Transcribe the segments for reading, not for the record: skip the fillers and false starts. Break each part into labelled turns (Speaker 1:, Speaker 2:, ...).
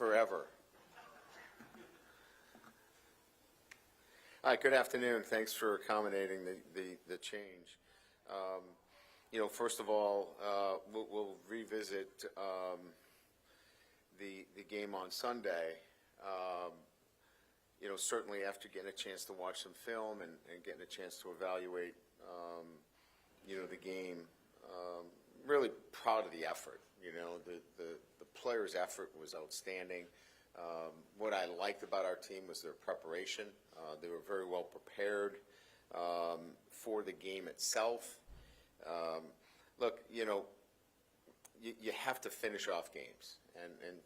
Speaker 1: forever. All right, good afternoon. Thanks for accommodating the change. First of all, we'll revisit the game on Sunday. Certainly after getting a chance to watch some film and getting a chance to evaluate, the game, really proud of the effort. The players' effort was outstanding. What I liked about our team was their preparation. They were very well prepared for the game itself. Look, you have to finish off games, and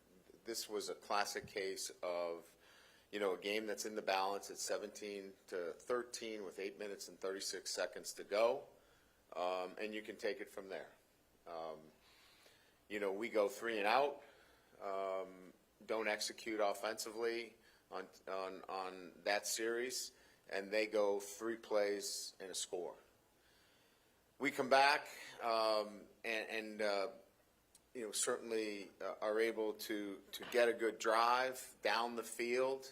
Speaker 1: this was a classic case of, a game that's in the balance at 17-13 with 8 minutes and 36 seconds to go, and you can take it from there. We go 3 and out, don't execute offensively on that series, and they go 3 plays and a score. We come back and certainly are able to get a good drive down the field,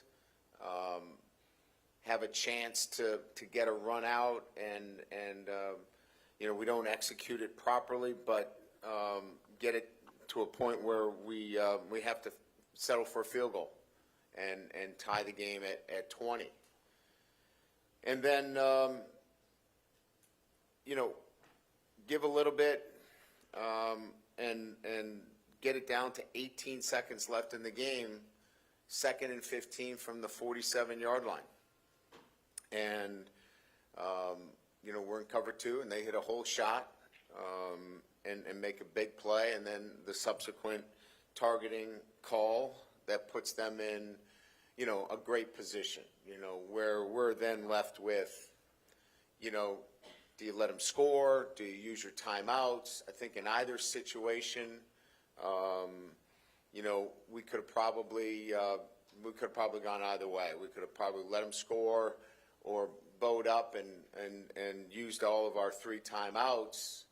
Speaker 1: have a chance to get a run out, and we don't execute it properly, but get it to a point where we have to settle for a field goal and tie the game at 20. And then, give a little bit and get it down to 18 seconds left in the game, 2nd and 15 from the 47-yard line. And, we're in cover 2, and they hit a whole shot and make a big play, and then the subsequent targeting call that puts them in, a great position, where we're then left with, do you let them score? Do you use your timeouts? I think in either situation, we could have probably gone either way. We could have probably let them score or bowed up and used all of our 3 timeouts,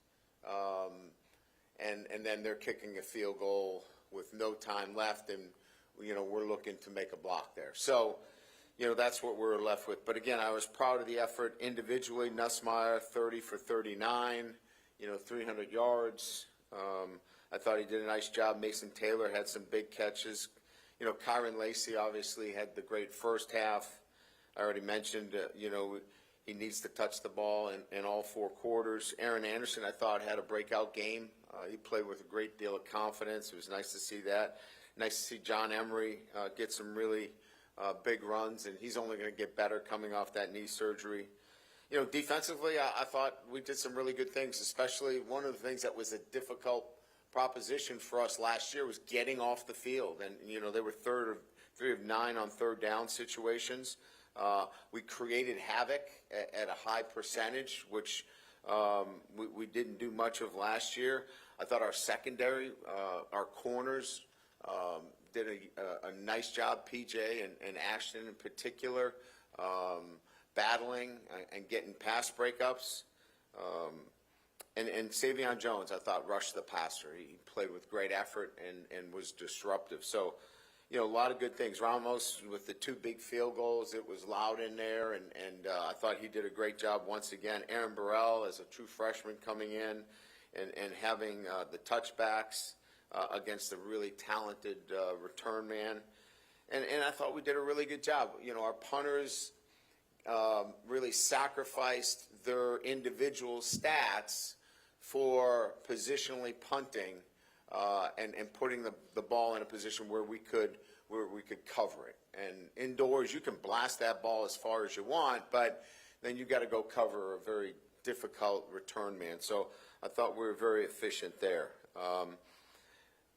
Speaker 1: and then they're kicking a field goal with no time left, and we're looking to make a block there. So, that's what we're left with. But again, I was proud of the effort individually. Nussmeier, 30 for 39, 300 yards. I thought he did a nice job. Mason Taylor had some big catches. Kyron Lacey obviously had the great first half. I already mentioned, he needs to touch the ball in all 4 quarters. Aaron Anderson, I thought, had a breakout game. He played with a great deal of confidence. It was nice to see that. Nice to see John Emery get some really big runs, and he's only going to get better coming off that knee surgery. Defensively, I thought we did some really good things, especially one of the things that was a difficult proposition for us last year was getting off the field. And, they were 3 of 9 on 3rd down situations. We created havoc at a high percentage, which we didn't do much of last year. I thought our secondary, our corners, did a nice job, PJ and Ashton in particular, battling and getting pass breakups. And Savion Jones, I thought, rushed the passer. He played with great effort and was disruptive. So, a lot of good things. Ramos with the 2 big field goals, it was loud in there, and I thought he did a great job once again. Aaron Burrell, as a true freshman coming in and having the touchbacks against a really talented return man. And I thought we did a really good job. Our punters really sacrificed their individual stats for positionally punting and putting the ball in a position where we could cover it. And indoors, you can blast that ball as far as you want, but then you got to go cover a very difficult return man. So I thought we were very efficient there.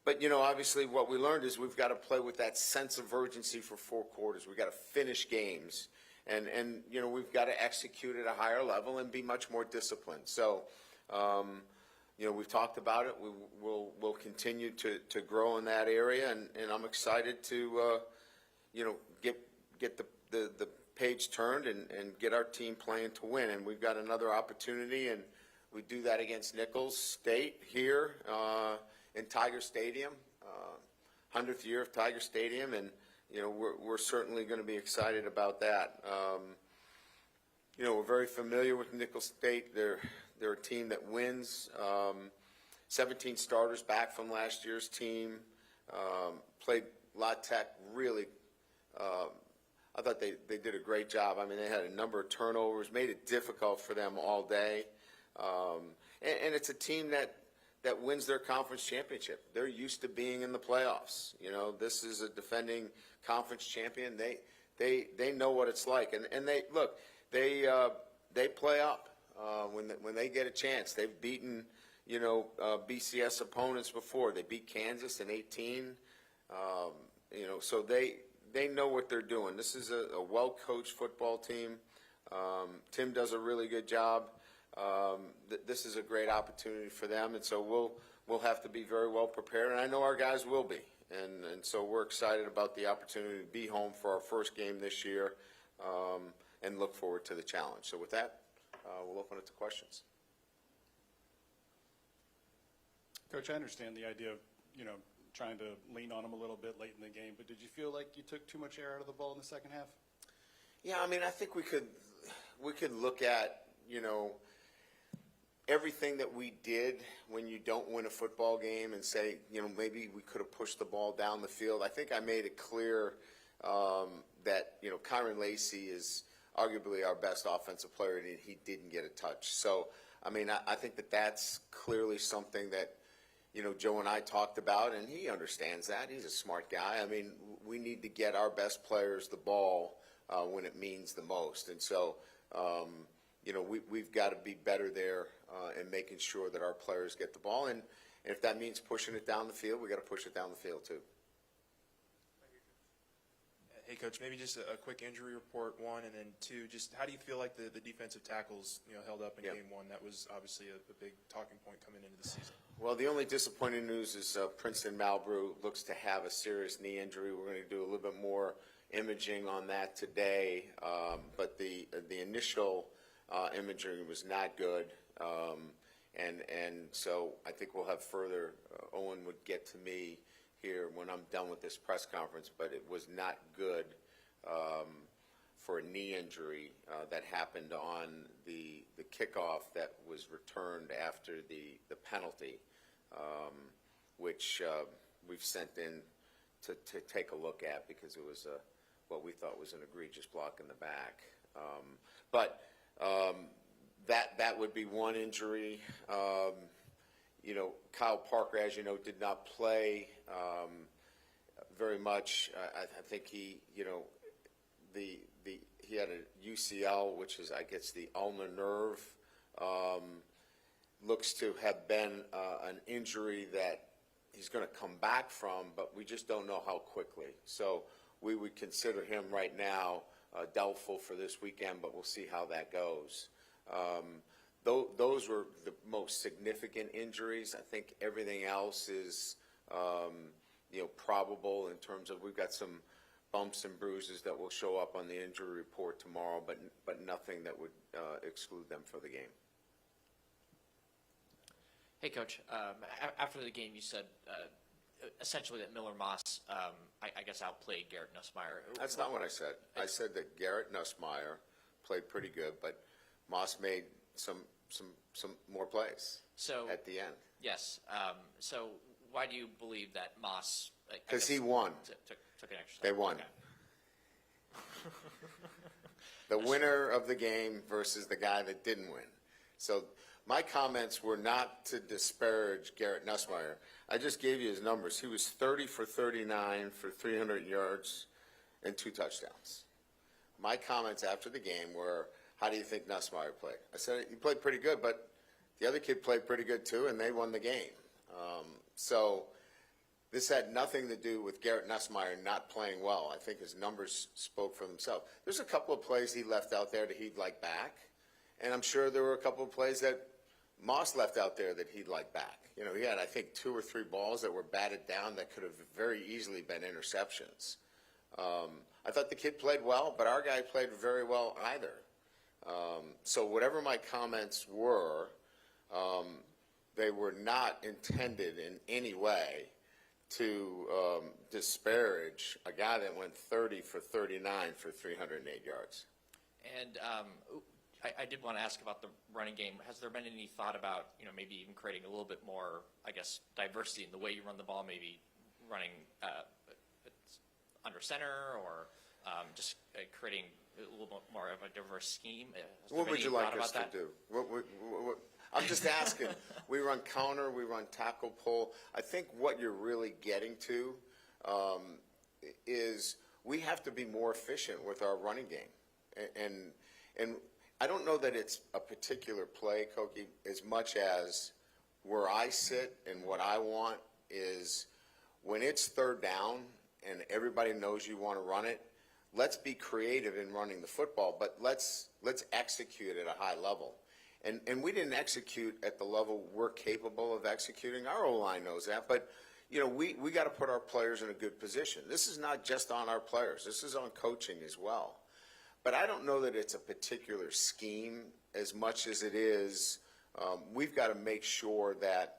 Speaker 1: But, obviously what we learned is we've got to play with that sense of urgency for 4 quarters. We've got to finish games. And we've got to execute at a higher level and be much more disciplined. So, we've talked about it. We'll continue to grow in that area. And I'm excited to, get the page turned and get our team playing to win. And we've got another opportunity, and we do that against Nicholls State here in Tiger Stadium. 100th year of Tiger Stadium, and we're certainly going to be excited about that. We're very familiar with Nicholls State. They're a team that wins. 17 starters back from last year's team. Played La Tech really. I thought they did a great job. I mean, they had a number of turnovers, made it difficult for them all day. And it's a team that wins their conference championship. They're used to being in the playoffs. This is a defending conference champion. They know what it's like, and they look. They play up when they get a chance. They've beaten BCS opponents before. They beat Kansas in 18. So they know what they're doing. This is a well-coached football team. Tim does a really good job. This is a great opportunity for them, and so we'll have to be very well prepared, and I know our guys will be. And so we're excited about the opportunity to be home for our first game this year, and look forward to the challenge. So with that, we'll open it to questions.
Speaker 2: Coach, I understand the idea of, trying to lean on them a little bit late in the game, but did you feel like you took too much air out of the ball in the second half?
Speaker 1: Yeah, I mean, I think we could look at, everything that we did when you don't win a football game and say, maybe we could have pushed the ball down the field. I think I made it clear that, Kyron Lacey is arguably our best offensive player, and he didn't get a touch. So, I mean, I think that's clearly something that, Joe and I talked about, and he understands that. He's a smart guy. I mean, we need to get our best players the ball when it means the most. And so, we've got to be better there in making sure that our players get the ball. And if that means pushing it down the field, we got to push it down the field too.
Speaker 3: Hey, Coach, maybe just a quick injury report, one, and then two, just how do you feel like the defensive tackles, held up in game one? That was obviously a big talking point coming into the season. Well,
Speaker 1: the only disappointing news is Princeton Malbrew looks to have a serious knee injury. We're going to do a little bit more imaging on that today, but the initial imaging was not good, and so I think we'll have further. Owen would get to me here when I'm done with this press conference, but it was not good for a knee injury that happened on the kickoff that was returned after the penalty, which we've sent in to take a look at because it was what we thought was an egregious block in the back. That would be one injury. Kyle Parker, as you know, did not play very much. I think he had a UCL, which is, I guess, the ulnar nerve. Looks to have been an injury that he's going to come back from, but we just don't know how quickly. So we would consider him right now doubtful for this weekend, but we'll see how that goes. Those were the most significant injuries. I think everything else is, probable in terms of we've got some bumps and bruises that will show up on the injury report tomorrow, but nothing that would exclude them for the game.
Speaker 4: Hey, Coach. After the game, you said essentially that Miller Moss, I guess, outplayed Garrett Nussmeier.
Speaker 1: That's not what I said. I said that Garrett Nussmeier played pretty good, but Moss made some more plays at the end.
Speaker 4: Yes. So why do you believe that Moss?
Speaker 1: Because he won.
Speaker 4: Took an extra.
Speaker 1: They won.
Speaker 4: Okay.
Speaker 1: The winner of the game versus the guy that didn't win. So my comments were not to disparage Garrett Nussmeier. I just gave you his numbers. He was 30 for 39 for 300 yards and 2 touchdowns. My comments after the game were, how do you think Nussmeier played? I said, he played pretty good, but the other kid played pretty good too, and they won the game. So this had nothing to do with Garrett Nussmeier not playing well. I think his numbers spoke for themselves. There's a couple of plays he left out there that he'd like back, and I'm sure there were a couple of plays that Moss left out there that he'd like back. He had, I think, 2 or 3 balls that were batted down that could have very easily been interceptions. I thought the kid played well, but our guy played very well either. So whatever my comments were, they were not intended in any way to disparage a guy that went 30 for 39 for 308 yards.
Speaker 4: And I did want to ask about the running game. Has there been any thought about, maybe even creating a little bit more, I guess, diversity in the way you run the ball, maybe running under center or just creating a little bit more of a diverse scheme? Has there
Speaker 1: What
Speaker 4: been
Speaker 1: would
Speaker 4: any
Speaker 1: you like
Speaker 4: thought
Speaker 1: us
Speaker 4: about
Speaker 1: to
Speaker 4: that?
Speaker 1: do? I'm just asking. We run counter, we run tackle pull. I think what you're really getting to is we have to be more efficient with our running game. And I don't know that it's a particular play, Koki, as much as where I sit and what I want is when it's third down and everybody knows you want to run it, let's be creative in running the football, but let's execute at a high level. And we didn't execute at the level we're capable of executing. Our O-line knows that, but we got to put our players in a good position. This is not just on our players. This is on coaching as well. But I don't know that it's a particular scheme as much as it is we've got to make sure that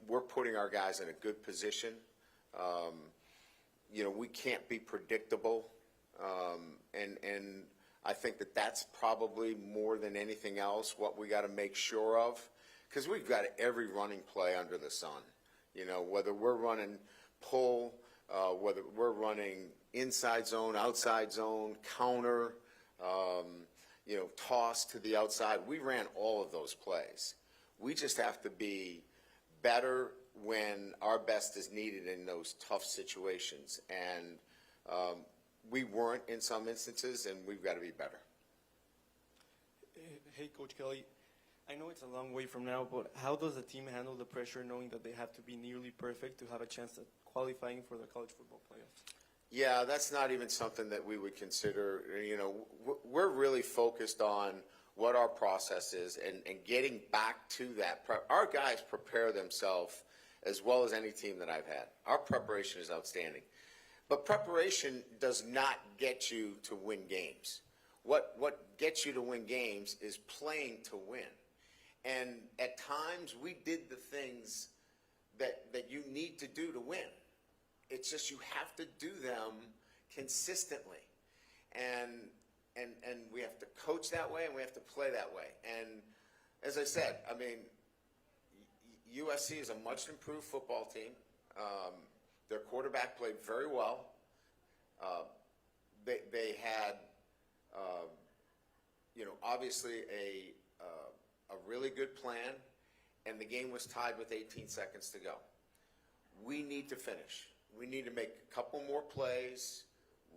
Speaker 1: we're putting our guys in a good position. We can't be predictable, and I think that that's probably more than anything else what we got to make sure of, because we've got every running play under the sun. Whether we're running pull, whether we're running inside zone, outside zone, counter, toss to the outside, we ran all of those plays. We just have to be better when our best is needed in those tough situations, and we weren't in some instances, and we've got to be better.
Speaker 5: Hey, Coach Kelly, I know it's a long way from now, but how does the team handle the pressure knowing that they have to be nearly perfect to have a chance at qualifying for the college football playoffs?
Speaker 1: Yeah, that's not even something that we would consider. We're really focused on what our process is and getting back to that. Our guys prepare themselves as well as any team that I've had. Our preparation is outstanding. But preparation does not get you to win games. What gets you to win games is playing to win. And at times we did the things that you need to do to win. It's just you have to do them consistently. And we have to coach that way and we have to play that way. And as I said, USC is a much improved football team. Their quarterback played very well. They had, obviously a really good plan, and the game was tied with 18 seconds to go. We need to finish. We need to make a couple more plays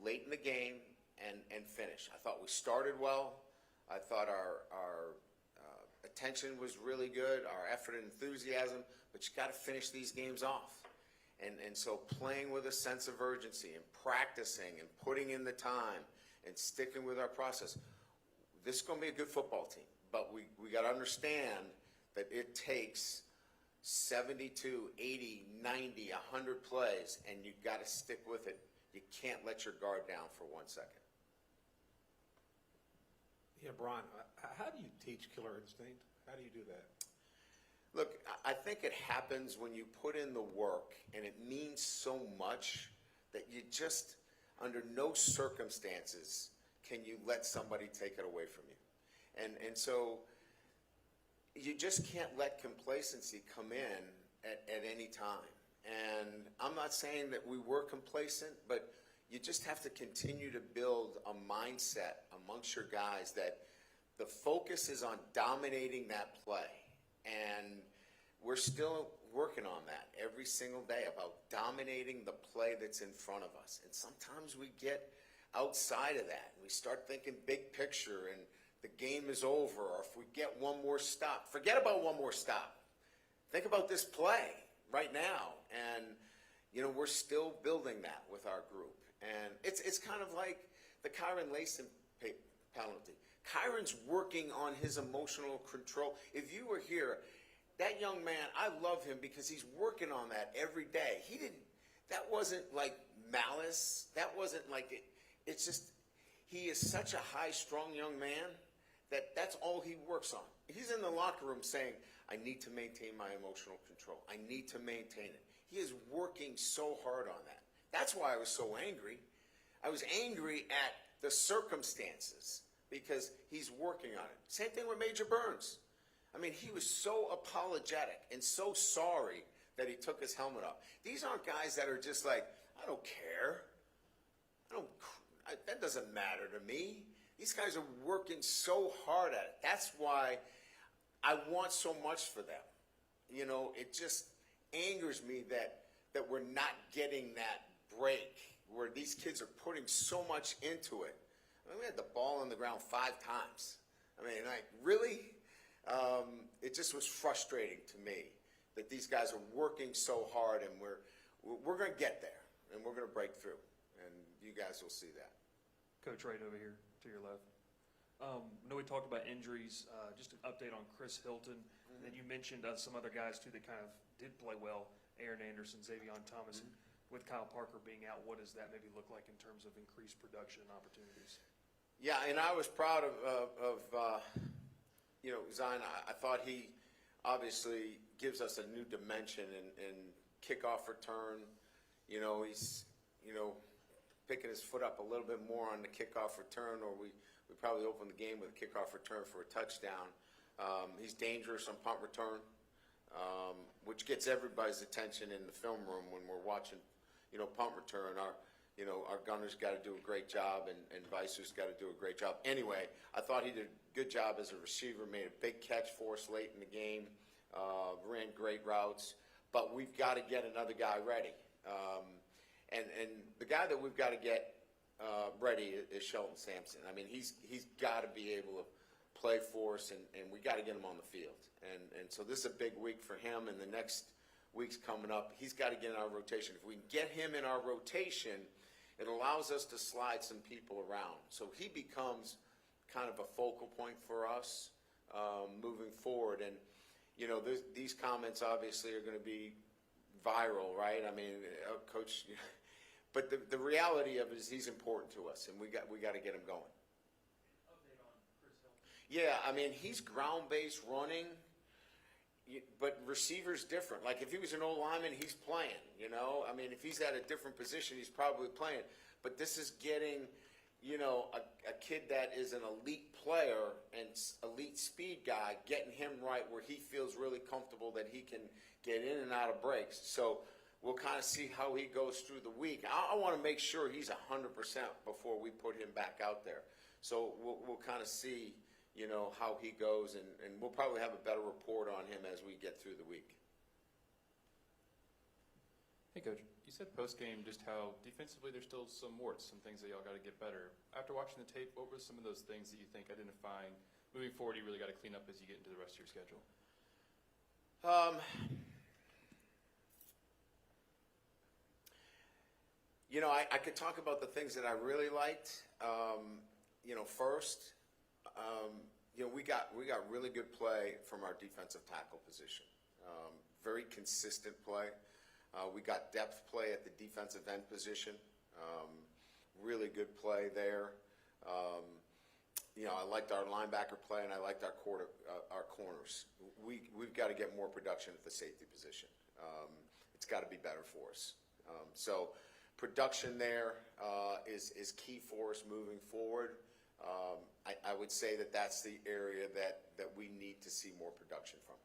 Speaker 1: late in the game and finish. I thought we started well. I thought our attention was really good, our effort and enthusiasm, but you got to finish these games off. And so playing with a sense of urgency and practicing and putting in the time and sticking with our process, this is going to be a good football team. But we got to understand that it takes 72, 80, 90, 100 plays, and you got to stick with it. You can't let your guard down for 1 second.
Speaker 6: Yeah, Brian, how do you teach killer instinct? How do you do that?
Speaker 1: Look, I think it happens when you put in the work, and it means so much that you just, under no circumstances, can you let somebody take it away from you. And so you just can't let complacency come in at any time. And I'm not saying that we were complacent, but you just have to continue to build a mindset amongst your guys that the focus is on dominating that play. And we're still working on that every single day about dominating the play that's in front of us. And sometimes we get outside of that. We start thinking big picture and the game is over, or if we get one more stop. Forget about one more stop. Think about this play right now. And, we're still building that with our group. And it's kind of like the Kyron Layson penalty. Kyron's working on his emotional control. If you were here, that young man, I love him because he's working on that every day. That wasn't like malice. That wasn't like it. It's just, he is such a high, strong young man that's all he works on. He's in the locker room saying, I need to maintain my emotional control. I need to maintain it. He is working so hard on that. That's why I was so angry. I was angry at the circumstances because he's working on it. Same thing with Major Burns. I mean, he was so apologetic and so sorry that he took his helmet off. These aren't guys that are just like, I don't care. That doesn't matter to me. These guys are working so hard at it. That's why I want so much for them. You know, it just angers me that we're not getting that break where these kids are putting so much into it. I mean, we had the ball on the ground 5 times. I mean, like, really? It just was frustrating to me that these guys are working so hard, and we're going to get there, and we're going to break through, and you guys will see that.
Speaker 7: Coach, right over here to your left. I know we talked about injuries. Just an update on Chris Hilton. And then you mentioned some other guys, too, that kind of did play well. Aaron Anderson, Xavion Thomas. And with Kyle Parker being out, what does that maybe look like in terms of increased production and opportunities?
Speaker 1: Yeah, and I was proud of Zion. I thought he obviously gives us a new dimension in kickoff return. You know, he's, picking his foot up a little bit more on the kickoff return, or we probably open the game with a kickoff return for a touchdown. He's dangerous on punt return, which gets everybody's attention in the film room when we're watching, punt return. Our gunner's got to do a great job, and Vicer's got to do a great job. Anyway, I thought he did a good job as a receiver, made a big catch for us late in the game, ran great routes, but we've got to get another guy ready. And the guy that we've got to get ready is Shelton Sampson. I mean, he's got to be able to play for us, and we got to get him on the field. And so this is a big week for him, and the next week's coming up. He's got to get in our rotation. If we can get him in our rotation, it allows us to slide some people around. So he becomes kind of a focal point for us moving forward. And, these comments obviously are going to be viral, right? I mean, Coach, but the reality of it is he's important to us, and we got to get him going.
Speaker 7: Update on Chris Hilton.
Speaker 1: Yeah, I mean, he's ground-based running, but receiver's different. Like, if he was an old lineman, he's playing, I mean, if he's at a different position, he's probably playing. But this is getting, a kid that is an elite player and elite speed guy, getting him right where he feels really comfortable that he can get in and out of breaks. So we'll kind of see how he goes through the week. I want to make sure he's 100% before we put him back out there. So we'll kind of see, how he goes, and we'll probably have a better report on him as we get through the week.
Speaker 8: Hey, Coach. You said post-game just how defensively there's still some warts, some things that y'all got to get better. After watching the tape, what were some of those things that you think identifying moving forward you really got to clean up as you get into the rest of your schedule?
Speaker 1: I could talk about the things that I really liked. First, we got really good play from our defensive tackle position. Very consistent play. We got depth play at the defensive end position. Really good play there. I liked our linebacker play, and I liked our corners. We've got to get more production at the safety position. It's got to be better for us. So production there is key for us moving forward. I would say that's the area that we need to see more production from.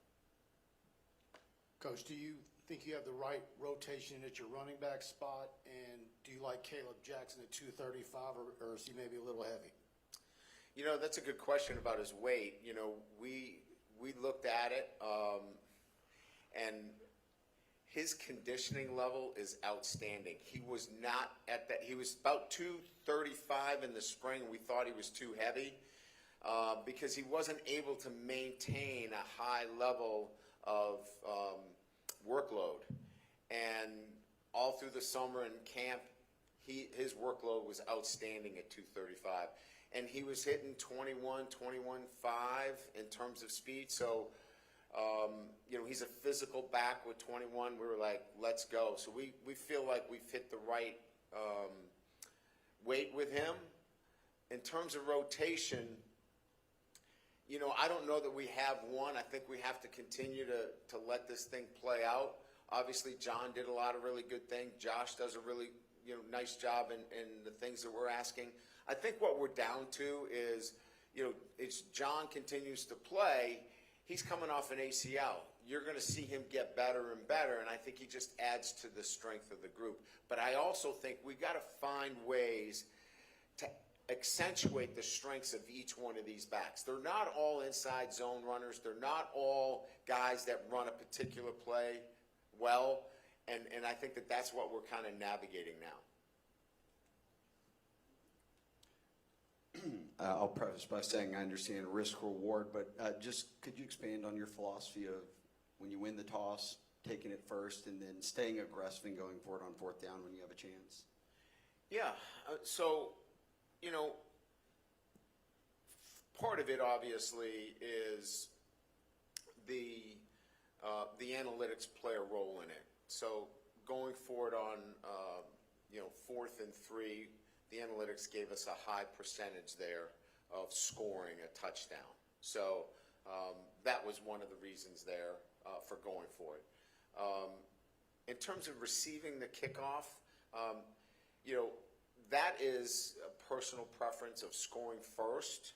Speaker 9: Coach, do you think you have the right rotation at your running back spot, and do you like Caleb Jackson at 235, or is he maybe a little heavy?
Speaker 1: That's a good question about his weight. We looked at it, and his conditioning level is outstanding. He was not at that. He was about 235 in the spring. We thought he was too heavy because he wasn't able to maintain a high level of workload. And all through the summer and camp, his workload was outstanding at 235. And he was hitting 21.5 in terms of speed. So, he's a physical back with 21. We were like, let's go. So we feel like we've hit the right weight with him. In terms of rotation, I don't know that we have one. I think we have to continue to let this thing play out. Obviously, John did a lot of really good things. Josh does a really, nice job in the things that we're asking. I think what we're down to is, it's John continues to play. He's coming off an ACL. You're going to see him get better and better, and I think he just adds to the strength of the group. But I also think we got to find ways to accentuate the strengths of each one of these backs. They're not all inside zone runners. They're not all guys that run a particular play well, and I think that that's what we're kind of navigating now.
Speaker 10: I'll preface by saying I understand risk reward, but just could you expand on your philosophy of when you win the toss, taking it first, and then staying aggressive and going for it on fourth down when you have a chance?
Speaker 1: Yeah, so, part of it obviously is the analytics play a role in it. So going forward on, 4th and 3, the analytics gave us a high percentage there of scoring a touchdown. So that was one of the reasons there for going for it. In terms of receiving the kickoff, that is a personal preference of scoring first.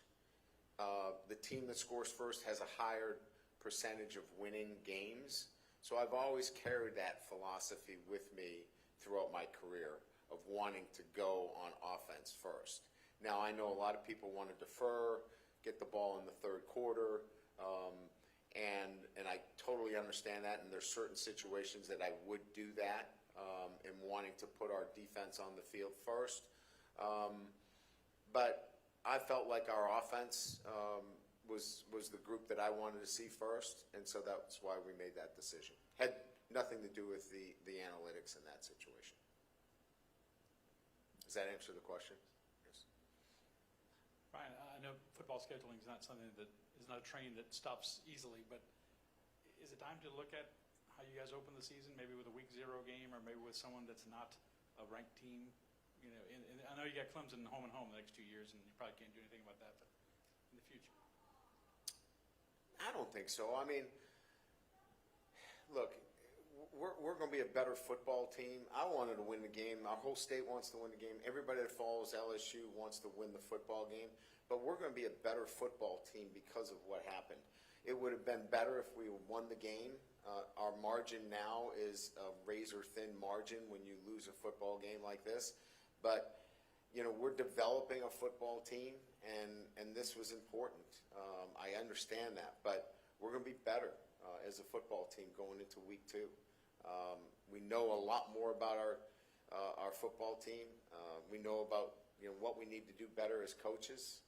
Speaker 1: The team that scores first has a higher percentage of winning games. So I've always carried that philosophy with me throughout my career of wanting to go on offense first. Now, I know a lot of people want to defer, get the ball in the third quarter, and I totally understand that, and there's certain situations that I would do that in wanting to put our defense on the field first. But I felt like our offense was the group that I wanted to see first, and so that's why we made that decision. Had nothing to do with the analytics in that situation. Does that answer the question? Yes.
Speaker 11: Ryan, I know football scheduling is not something that is not a train that stops easily, but is it time to look at how you guys open the season, maybe with a week 0 game, or maybe with someone that's not a ranked team? And I know you got Clemson home and home the next 2 years, and you probably can't do anything about that, but in the future.
Speaker 1: I don't think so. I mean, look, we're going to be a better football team. I wanted to win the game. Our whole state wants to win the game. Everybody that follows LSU wants to win the football game. But we're going to be a better football team because of what happened. It would have been better if we won the game. Our margin now is a razor-thin margin when you lose a football game like this. But, we're developing a football team, and this was important. I understand that. But we're going to be better as a football team going into week 2. We know a lot more about our football team. We know about what we need to do better as coaches,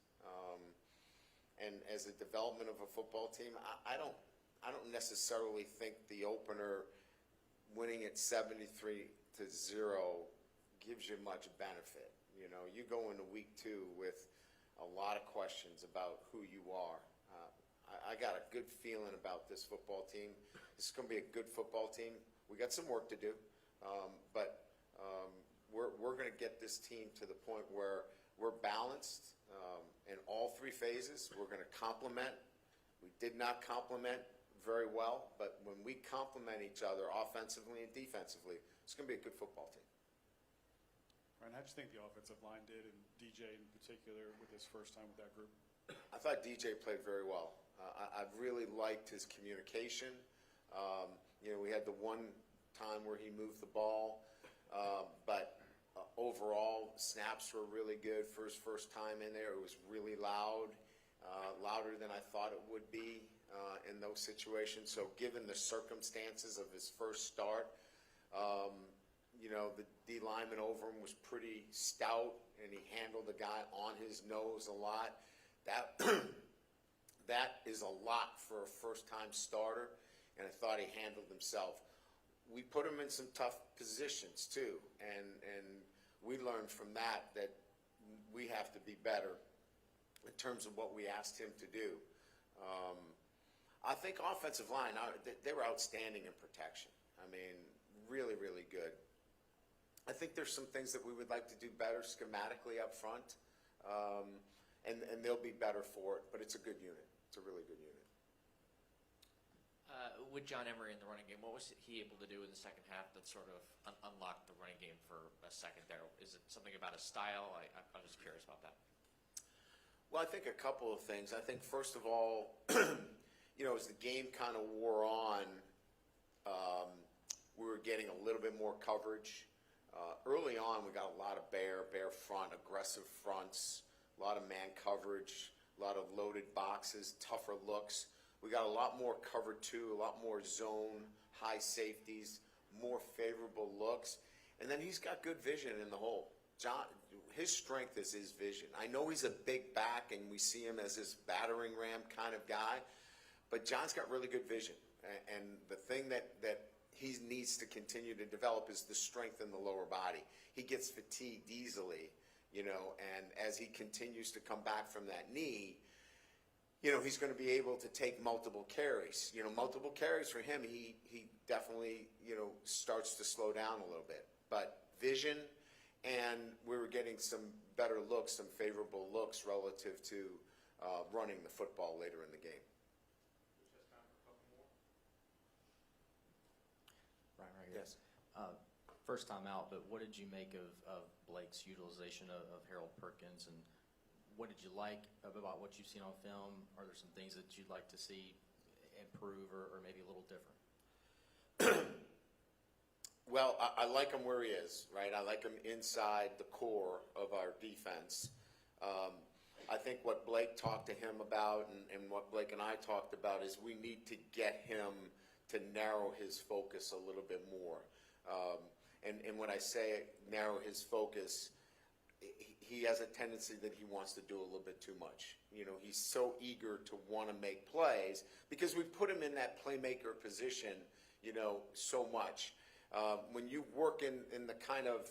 Speaker 1: and as a development of a football team. I don't necessarily think the opener winning it 73-0 gives you much benefit. You go into week 2 with a lot of questions about who you are. I got a good feeling about this football team. This is going to be a good football team. We got some work to do, but we're going to get this team to the point where we're balanced in all 3 phases. We're going to complement. We did not complement very well, but when we complement each other offensively and defensively, it's going to be a good football team.
Speaker 2: Ryan, how do you think the offensive line did, and DJ in particular, with his first time with that group?
Speaker 1: I thought DJ played very well. I've really liked his communication. We had the one time where he moved the ball, but overall, snaps were really good for his first time in there. It was really loud, louder than I thought it would be in those situations. So given the circumstances of his first start, the D lineman over him was pretty stout, and he handled the guy on his nose a lot. That is a lot for a first-time starter, and I thought he handled himself. We put him in some tough positions too, and we learned from that we have to be better in terms of what we asked him to do. I think offensive line, they were outstanding in protection. I mean, really, really good. I think there's some things that we would like to do better schematically up front, and they'll be better for it, but it's a good unit. It's a really good unit.
Speaker 4: With John Emery in the running game, what was he able to do in the second half that sort of unlocked the running game for a second there? Is it something about his style? I'm just curious about that.
Speaker 1: Well, I think a couple of things. I think first of all, as the game kind of wore on, we were getting a little bit more coverage. Early on, we got a lot of bare front, aggressive fronts, a lot of man coverage, a lot of loaded boxes, tougher looks. We got a lot more cover two, a lot more zone, high safeties, more favorable looks. And then he's got good vision in the hole. John, his strength is his vision. I know he's a big back and we see him as this battering ram kind of guy, but John's got really good vision. And the thing that he needs to continue to develop is the strength in the lower body. He gets fatigued easily, and as he continues to come back from that knee, he's going to be able to take multiple carries. Multiple carries for him, he definitely, starts to slow down a little bit. But vision, and we were getting some better looks, some favorable looks relative to running the football later in the game.
Speaker 12: Right here.
Speaker 1: Yes.
Speaker 12: First time out, but what did you make of Blake's utilization of Harold Perkins, and what did you like about what you've seen on film? Are there some things that you'd like to see improve or maybe a little different?
Speaker 1: Well, I like him where he is, right? I like him inside the core of our defense. I think what Blake talked to him about and what Blake and I talked about is we need to get him to narrow his focus a little bit more. And when I say narrow his focus, he has a tendency that he wants to do a little bit too much. He's so eager to want to make plays because we put him in that playmaker position, so much. When you work in the kind of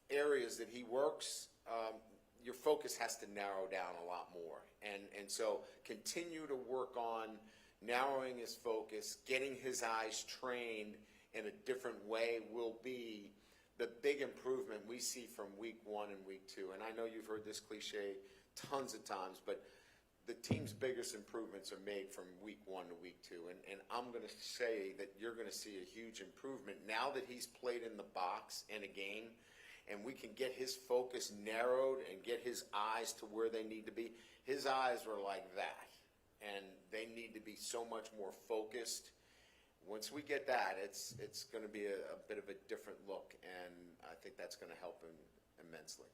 Speaker 1: areas that he works, your focus has to narrow down a lot more. And so continue to work on narrowing his focus, getting his eyes trained in a different way will be the big improvement we see from week 1 and week 2. And I know you've heard this cliche tons of times, but the team's biggest improvements are made from week 1 to week 2. And I'm going to say that you're going to see a huge improvement now that he's played in the box in a game, and we can get his focus narrowed and get his eyes to where they need to be. His eyes were like that, and they need to be so much more focused. Once we get that, it's going to be a bit of a different look, and I think that's going to help him immensely.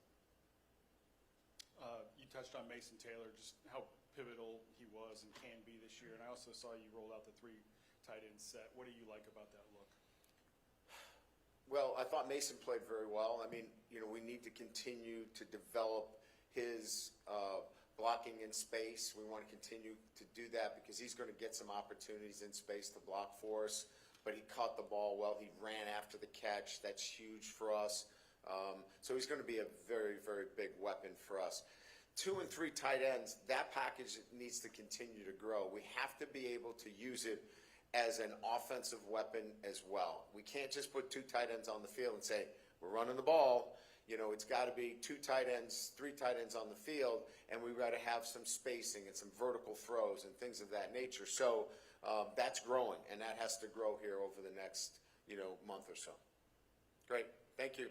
Speaker 2: You touched on Mason Taylor, just how pivotal he was and can be this year, and I also saw you rolled out the 3 tight end set. What do you like about that look?
Speaker 1: Well, I thought Mason played very well. I mean, we need to continue to develop his blocking in space. We want to continue to do that because he's going to get some opportunities in space to block for us. But he caught the ball well. He ran after the catch. That's huge for us. So he's going to be a very, very big weapon for us. 2 and 3 tight ends, that package needs to continue to grow. We have to be able to use it as an offensive weapon as well. We can't just put 2 tight ends on the field and say, we're running the ball. It's got to be 2 tight ends, 3 tight ends on the field, and we've got to have some spacing and some vertical throws and things of that nature. So that's growing, and that has to grow here over the next, month or so. Great. Thank you.